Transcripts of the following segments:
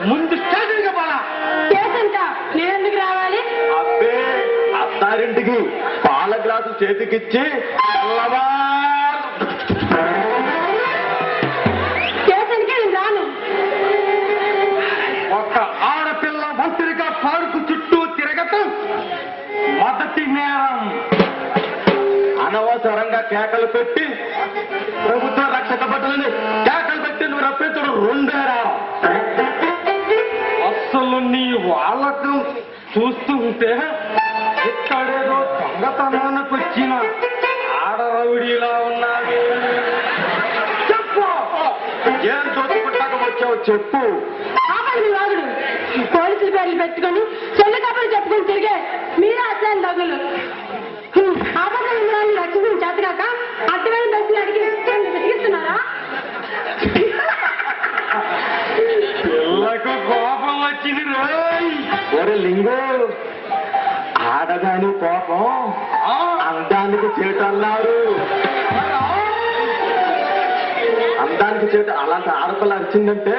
ముందు స్టేషన్కి పోలా. నేను ఎందుకు రావాలి? అబ్బే అత్తారింటికి పాల గ్లాసు చేతికిచ్చి స్టేషన్కి నేను రాను. ఒక్క ఆడపిల్ల ఒంటరిగా పార్కు చుట్టూ తిరగటం మొదటి నేరం. అనవసరంగా కేకలు పెట్టి ప్రభుత్వ రక్షక భటులని కేకలు పెట్టి నువ్వు రప్పించడం రెండేరా. అస్సలు నీ వాళ్ళకం చూస్తుంటే ఇక్కడేదో దొంగతనానికి వచ్చిన ఆడరౌడీలా ఉన్నావే. చెప్పు, ఏం దోచుకుంటాక వచ్చావు చెప్పు. పోలీసుల పేర్లు పెట్టుకొని చెల్లి కబుర్లు చెప్పుకొని తిరిగే మీరే అసలు దొంగలు. ఆపదలు రక్షణ చేతగాక అడ్డమైన బస్సులు అడిగి వెతికిస్తున్నారా? పిల్లకు కోపం వచ్చింది రోయ్. ఒరే లింగు, ఆడదాని కోపం అందానికి చేటు అన్నారు. అందానికి చేటు అలాంటి ఆడపిల్ల వచ్చిందంటే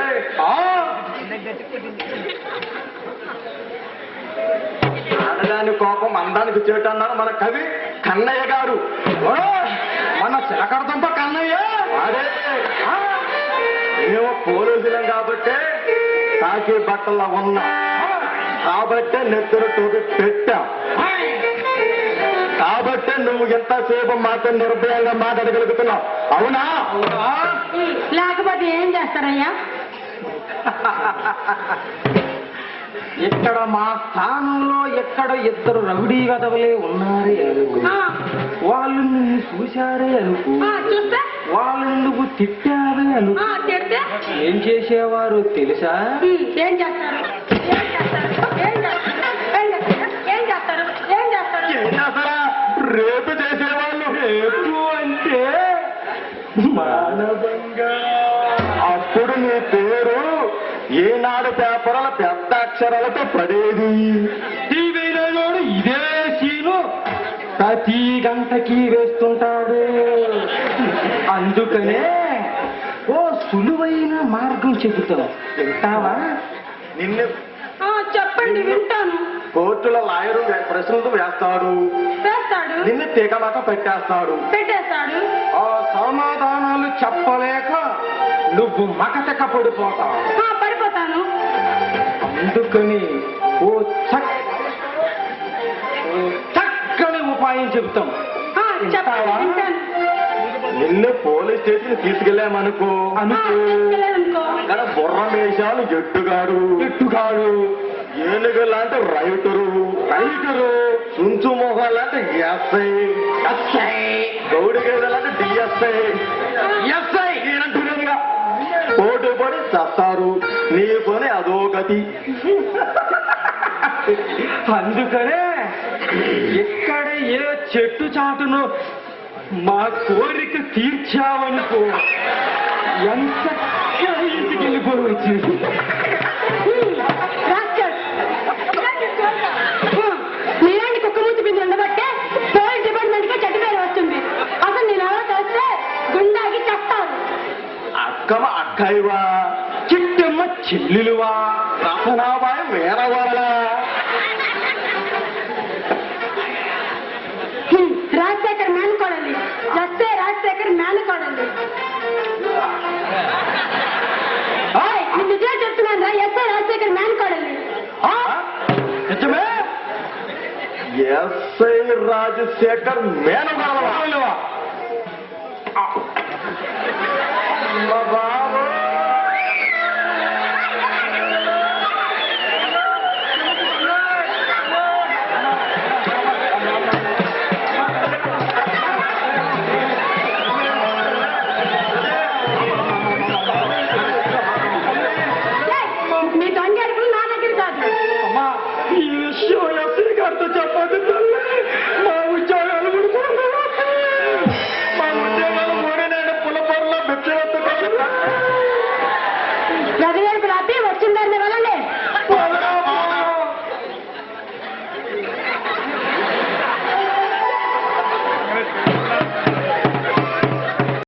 ఆడదాని కోపం అందానికి చేటు అన్నారు మన కవి కన్నయ్య గారు. మన చిలకడతంప కన్నయ్య. అదే మేము పోలీసులం కాబట్టే తాకి బట్టల్లో ఉన్నా కాబట్టే నెత్తురు టోపి పెట్టాం కాబట్టే నువ్వు ఎంతసేపు మాతో నిర్భయంగా మాట్లాడగలుగుతున్నావు. అవునా? లేకపోతే ఏం చేస్తారయ్యా? ఇక్కడ మా స్థానంలో ఎక్కడ ఇద్దరు రౌడీ గదవలే ఉన్నారే అనుకో, వాళ్ళు నువ్వు చూశారే అనుకో, వాళ్ళు నువ్వు తిట్టారే అనుకో, ఏం చేసేవారు తెలుసా? ఏం చేస్తారు? రేపు చేసేవాళ్ళు. రేపు అంటే మానవంగా. అప్పుడు నీ పేరు ఏనాడు పేపర్ల పెద్ద అక్షరాలతో పడేది. టీవీలో ఇదే సీను ప్రతి గంటకి వేస్తుంటాడు. అందుకనే ఓ సులువైన మార్గం చెబుతావు, వింటావా? నిన్ను చెప్పండి, వింటాను. కోర్టులో లాయరు ప్రశ్నలు వేస్తాడు, నిన్ను తీగమాక పెట్టేస్తాడు. ఆ సమాధానాలు చెప్పలేక నువ్వు మకతక పడిపోతావు. పడిపోతాను. అందుకని ఓ చక్కని ఉపాయం చెబుతాం, నిన్ను పోలీస్ స్టేషన్ తీసుకెళ్ళామనుకో, అక్కడ బుర్ర వేషాలు ఎట్టుగాడు, ఏనుగు లాంటి రైటరు, చుంచు మొహం లాంటి ఎస్ఐ, గౌడి గేదె లాంటి డిఎస్ఐ నేనంటున్నానుగా. పోటీ పడి చస్తారు, నీ పని అదో గతి. అందుకనే ఎక్కడ ఏ చెట్టు చాటును మా కోరిక తీర్చావనుకో, ఎంత ఇంటికి వెళ్ళిపో. వచ్చింది. నీలాంటి కుక్క మూతి బిందు ఉండబట్టే పోలీస్ డిపార్ట్మెంట్ కి చెడ్డ పేరు వస్తుంది. అసలు నేను ఎవరో తెలిస్తే గుండాకి చస్తారు. అక్కమ అక్కయ్యవా, చిట్టమ్మ చెల్లులువా, రసనాబాయ్ వేరవాళ్ళ. రాజశేఖర్ మేనకోడండి. వస్తే రాజశేఖర్ మేనకోడండి. నేను నిజమే చెప్తున్నాను రా. ఎస్ఐ రాజశేఖర్ మేనకోడండి. నిజమే? ఎస్ఐ రాజశేఖర్ మేనగోడవా?